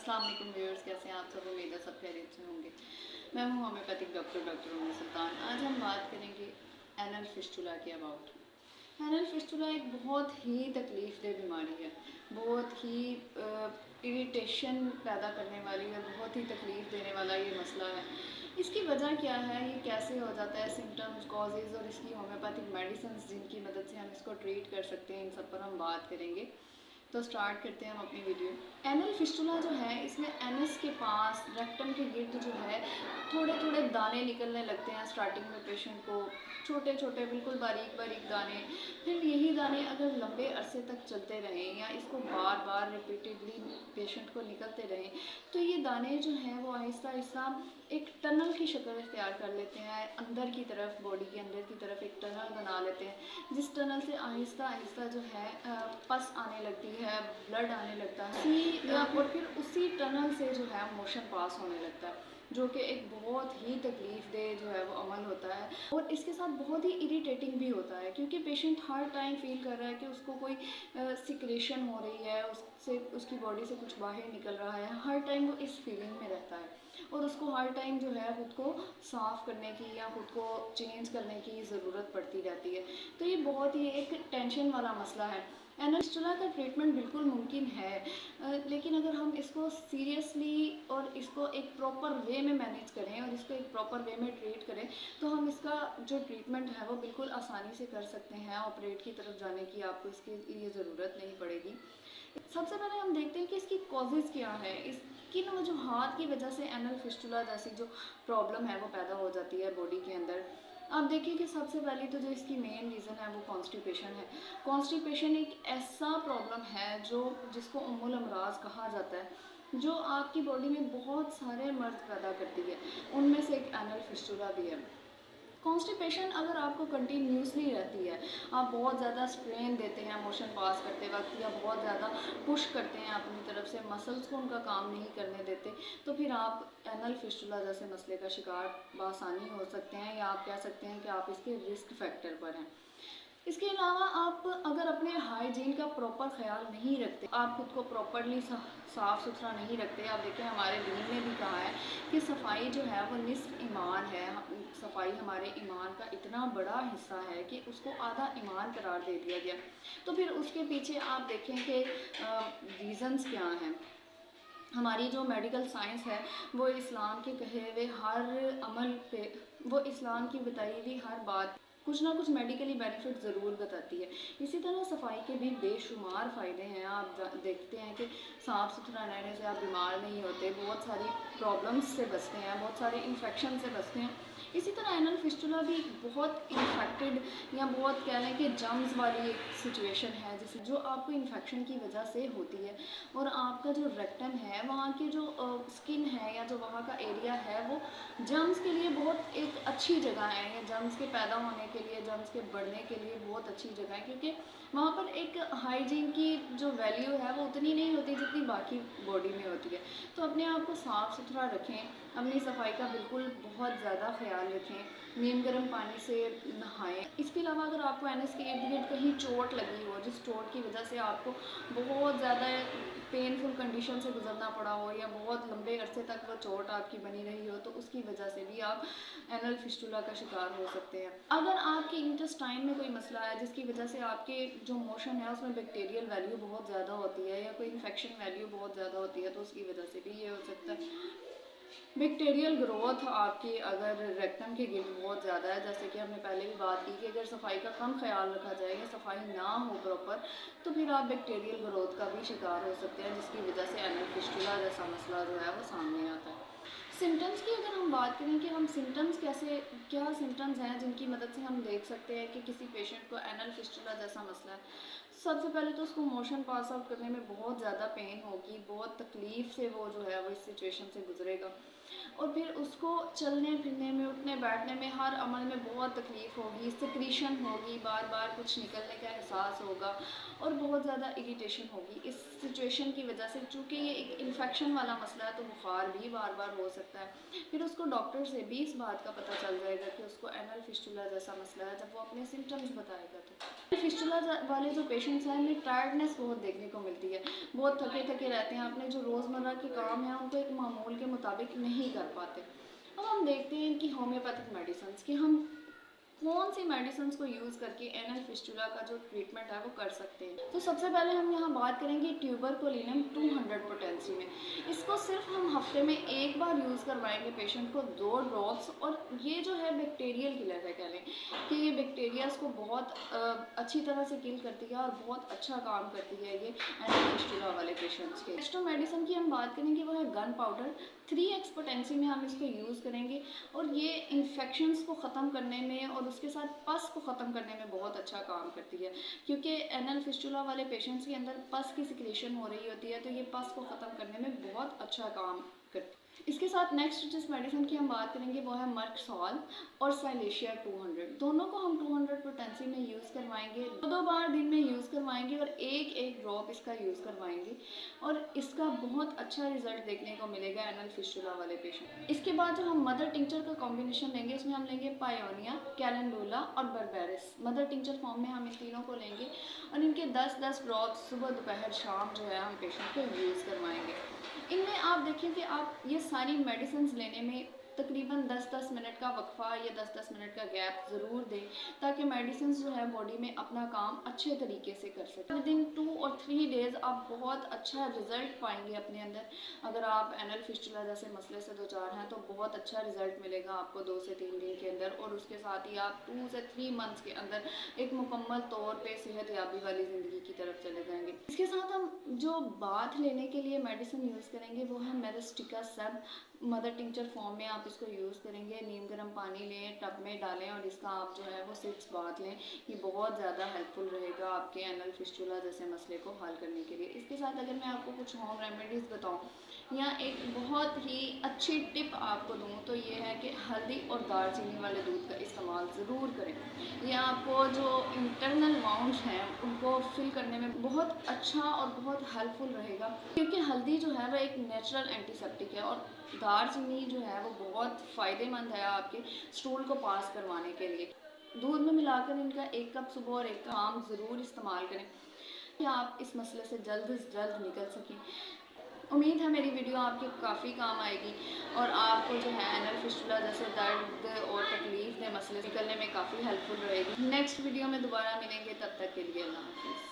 अस्सलाम वालेकुम व्यूअर्स, कैसे हैं आप सब। उम्मीद है सब खैरियत से होंगे। मैं हूं होम्योपैथिक डॉक्टर उम्मे सुल्तान। आज हम बात करेंगे एनल फिस्टुला के अबाउट। एनल फिस्टुला एक बहुत ही तकलीफ़देह बीमारी है, बहुत ही इरिटेशन पैदा करने वाली है, बहुत ही तकलीफ़ देने वाला ये मसला है। इसकी वजह क्या है, ये कैसे हो जाता है, सिम्टम्स, कॉजेज़ और इसकी होम्योपैथिक मेडिसिन जिनकी मदद से हम इसको ट्रीट कर सकते हैं, इन सब पर हम बात करेंगे। तो स्टार्ट करते हैं हम अपनी वीडियो। एनल फिस्टुला जो है, इसमें एनस के पास रेक्टम के गिर्द जो है थोड़े थोड़े दाने निकलने लगते हैं स्टार्टिंग में पेशेंट को, छोटे छोटे बिल्कुल बारीक बारीक दाने। फिर यही दाने अगर लंबे अरसे तक चलते रहें या इसको बार बार रिपीटेडली पेशेंट को निकलते रहें तो ये दाने जो हैं वो आहिस्ता आहिस्ता एक टनल की शक्ल इख्तियार कर लेते हैं। अंदर की तरफ, बॉडी के अंदर की तरफ एक टनल बना लेते हैं, जिस टनल से आहिस्ता आहिस्ता जो है पस आने लगती है, ब्लड आने लगता है और फिर उसी टनल से जो है मोशन पास होने लगता है, जो कि एक बहुत ही तकलीफ़देह जो है वो अमल होता है। और इसके साथ बहुत ही इरिटेटिंग भी होता है, क्योंकि पेशेंट हर टाइम फील कर रहा है कि उसको कोई सिक्रेशन हो रही है, उससे उसकी बॉडी से कुछ बाहर निकल रहा है। हर टाइम वो इस फीलिंग में रहता है और उसको हर टाइम जो है ख़ुद को साफ़ करने की या ख़ुद को चेंज करने की ज़रूरत पड़ती रहती है। तो ये बहुत ही एक टेंशन वाला मसला है। एनल फिस्टुला का ट्रीटमेंट बिल्कुल मुमकिन है, लेकिन अगर हम इसको सीरियसली और इसको एक प्रॉपर वे में मैनेज करें और इसको एक प्रॉपर वे में ट्रीट करें तो हम इसका जो ट्रीटमेंट है वो बिल्कुल आसानी से कर सकते हैं। ऑपरेट की तरफ जाने की आपको इसके लिए ज़रूरत नहीं पड़ेगी। सबसे पहले हम देखते हैं कि इसकी कॉजेज़ क्या है, इस किन वजूहात की वजह से एनल फिस्टुला जैसी जो प्रॉब्लम है वो पैदा हो जाती है बॉडी के अंदर। आप देखिए कि सबसे पहले तो जो इसकी मेन रीज़न है वो कॉन्स्टिपेशन है। कॉन्स्टिपेशन एक ऐसा प्रॉब्लम है जो जिसको उम्मुल अमराज कहा जाता है, जो आपकी बॉडी में बहुत सारे मर्ज पैदा करती है, उनमें से एक एनल फिस्टुला भी है। कॉन्स्टिपेशन अगर आपको कंटिन्यूसली रहती है, आप बहुत ज़्यादा स्ट्रेन देते हैं मोशन पास करते वक्त या बहुत ज़्यादा पुश करते हैं अपनी तरफ से, मसल्स को उनका काम नहीं करने देते, तो फिर आप एनल फिस्टुला जैसे मसले का शिकार बआसानी हो सकते हैं, या आप कह सकते हैं कि आप इसके रिस्क फैक्टर पर हैं। इसके अलावा आप अगर अपने हाइजीन का प्रॉपर ख्याल नहीं रखते, आप खुद को प्रॉपरली साफ़ सुथरा नहीं रखते। आप देखें, हमारे दीन ने भी कहा है कि सफाई जो है वो निस्फ ईमान है। सफाई हमारे ईमान का इतना बड़ा हिस्सा है कि उसको आधा ईमान करार दे दिया गया। तो फिर उसके पीछे आप देखें कि रीज़न्स क्या हैं। हमारी जो मेडिकल साइंस है वो इस्लाम के कहे हुए हर अमल पे, वो इस्लाम की बताई हुई हर बात कुछ ना कुछ मेडिकली बेनिफिट ज़रूर बताती है। इसी तरह सफाई के भी बेशुमार फ़ायदे हैं। आप देखते हैं कि साफ़ सुथरा रहने से आप बीमार नहीं होते, बहुत सारी प्रॉब्लम्स से बचते हैं, बहुत सारे इन्फेक्शन से बचते हैं। इसी तरह एनल फिस्टुला भी बहुत इन्फेक्टेड या बहुत कह लें कि जम्स वाली एक सिचुएशन है, जिस जो आपको इन्फेक्शन की वजह से होती है। और आपका जो रेक्टम है, वहाँ की जो स्किन है या जो वहाँ का एरिया है, वो जर्म्स के लिए बहुत एक अच्छी जगह है। या जर्म्स के पैदा होने के लिए, जर्म्स के बढ़ने के लिए बहुत अच्छी जगह है, क्योंकि वहाँ पर एक हाइजीन की जो वैल्यू है वो उतनी नहीं होती जितनी बाकी बॉडी में होती है। तो अपने आप को साफ़ सुथरा रखें, अपनी सफाई का बिल्कुल बहुत ज़्यादा ख्याल रखें, नीम गर्म पानी से नहाएं। इसके अलावा अगर आपको एनएस के इर्द गिर्द कहीं चोट लगी हो, जिस चोट की वजह से आपको बहुत ज़्यादा पेनफुल कंडीशन से गुजरना पड़ा हो या बहुत लंबे अरसे तक वो चोट आपकी बनी रही हो, तो उसकी वजह से भी आप एनल फिस्टुला का शिकार हो सकते हैं। अगर आपके इंटेस्टाइन में कोई मसला है जिसकी वजह से आपके जो मोशन है उसमें बैक्टीरियल वैल्यू बहुत ज़्यादा होती है या कोई इन्फेक्शन वैल्यू बहुत ज़्यादा होती है, तो उसकी वजह से भी ये हो सकता है। बैक्टीरियल ग्रोथ आपकी अगर रेक्टम के गिर्द बहुत ज़्यादा है, जैसे कि हमने पहले भी बात की कि अगर सफाई का कम ख्याल रखा जाए या सफाई ना हो प्रॉपर, तो फिर आप बैक्टीरियल ग्रोथ का भी शिकार हो सकते हैं, जिसकी वजह से एनल फिस्टुला जैसा मसला जो है वो सामने आता है। सिम्टम्स की अगर हम बात करें कि हम सिम्टम्स कैसे, क्या सिम्टम्स हैं जिनकी मदद से हम देख सकते हैं कि किसी पेशेंट को एनल फिस्टुला जैसा मसला है। सबसे पहले तो उसको मोशन पास आउट करने में बहुत ज़्यादा पेन होगी, बहुत तकलीफ़ से वो जो है वो इस सिचुएशन से गुजरेगा। और फिर उसको चलने फिरने में, उठने बैठने में, हर अमल में बहुत तकलीफ़ होगी, सिक्रीशन होगी, बार बार कुछ निकलने का एहसास होगा और बहुत ज़्यादा इरिटेशन होगी इस सिचुएशन की वजह से। चूँकि ये एक इन्फेक्शन वाला मसला है तो बुखार भी बार बार हो सकता है। फिर उसको डॉक्टर से भी इस बात का पता चल जाएगा कि उसको एनल फिस्टुला जैसा मसला है, जब वो अपने सिम्टम्स बताएगा। तो फिस्टुला वाले जो पेशेंट पेशेंट्स हैं इनमें टायर्डनेस बहुत देखने को मिलती है, बहुत थके थके रहते हैं, अपने जो रोज़मर्रा के काम हैं उनको एक मामूल के मुताबिक नहीं कर पाते। अब हम देखते हैं कि होम्योपैथिक मेडिसिन कि हम कौन सी मेडिसिन को यूज़ करके एनल फिस्टुला का जो ट्रीटमेंट है वो कर सकते हैं। तो सबसे पहले हम यहाँ बात करेंगे ट्यूबरकुलिनम 200 पोटेंसी में। इसको सिर्फ हम हफ्ते में एक बार यूज़ करवाएंगे पेशेंट को 2 ड्रॉप्स, और ये जो है बैक्टीरियल किलर है, कह लें कि ये बैक्टीरियाज को बहुत अच्छी तरह से किल करती है और बहुत अच्छा काम करती है ये एनल फिस्टुला वाले पेशेंट्स के। नेक्स्ट मेडिसिन की हम बात करेंगे वो है गन पाउडर 3x पोटेंसी में हम इसको यूज़ करेंगे, और ये इन्फेक्शंस को ख़त्म करने में और उसके साथ पस को ख़त्म करने में बहुत अच्छा काम करती है, क्योंकि एनल फिस्टुला वाले पेशेंट्स के अंदर पस की सिक्रेशन हो रही होती है, तो ये पस को ख़त्म करने में बहुत अच्छा काम करती है। इसके साथ नेक्स्ट जिस मेडिसिन की हम बात करेंगे वो है मर्कसॉल और साइलेशिया 200। दोनों को हम 200 पोटेंसी में यूज़ करवाएंगे, 2 बार दिन में यूज़ करवाएंगे और एक ड्रॉप इसका यूज़ करवाएंगे, और इसका बहुत अच्छा रिजल्ट देखने को मिलेगा एनल फिस्टुला वाले पेशेंट। इसके बाद जो हम मदर टिंचर का कॉम्बिनेशन लेंगे उसमें हम लेंगे पायोनिया, कैलेंडोला और बर्बेरिस। मदर टिंचर फॉर्म में हम इन तीनों को लेंगे और इनके 10-10 ड्रॉप्स सुबह दोपहर शाम जो है हम पेशेंट को यूज़ करवाएंगे। इनमें आप देखिए कि आप ये सारी मेडिसिन लेने में तकरीबन 10-10 मिनट का वक्फा या 10-10 मिनट का गैप ज़रूर दें, ताकि मेडिसिन जो है बॉडी में अपना काम अच्छे तरीके से कर सकें। विद इन 2 और 3 डेज़ आप बहुत अच्छा रिज़ल्ट पाएंगे अपने अंदर। अगर आप एनल फिस्टुला जैसे मसले से दो चार हैं तो बहुत अच्छा रिज़ल्ट मिलेगा आपको 2 से 3 दिन के अंदर, और उसके साथ ही आप 2 से 3 मंथ्स के अंदर एक मुकम्मल तौर पे सेहत याबी वाली ज़िंदगी की तरफ चले जाएंगे। इसके साथ हम जो बाथ लेने के लिए मेडिसिन यूज़ करेंगे वो है मेरिस्टिका सब। मदर टिंचर फॉर्म में आप इसको यूज़ करेंगे। नीम गर्म पानी लें, टब में डालें और इसका आप जो है वो 6 बाथ लें। ये बहुत ज़्यादा हेल्पफुल रहेगा आपके एनल फिस्टुला जैसे मसले को हल करने के लिए। इसके साथ अगर मैं आपको कुछ होम रेमेडीज़ बताऊँ या एक बहुत ही अच्छी टिप आपको दूँ तो ये है कि हल्दी और दालचीनी वाले दूध का इस्तेमाल ज़रूर करें। ये आपको जो इंटरनल वाउंड्स हैं उनको फिल करने में बहुत अच्छा और बहुत हेल्पफुल रहेगा, क्योंकि हल्दी जो है वो एक नेचुरल एंटीसेप्टिक है और दालचीनी जो है वो बहुत फ़ायदेमंद है आपके स्टूल को पास करवाने के लिए। दूध में मिलाकर इनका 1 कप सुबह और 1 कप शाम ज़रूर इस्तेमाल करें कि आप इस मसले से जल्द निकल सकें। उम्मीद है मेरी वीडियो आपके काफ़ी काम आएगी और आपको जो है एनल फिस्टुला जैसे दर्द और तकलीफ के मसले निकलने में काफ़ी हेल्पफुल रहेगी। नेक्स्ट वीडियो में दोबारा मिलेंगे, तब तक के लिए अल्लाह हाफ़िज़।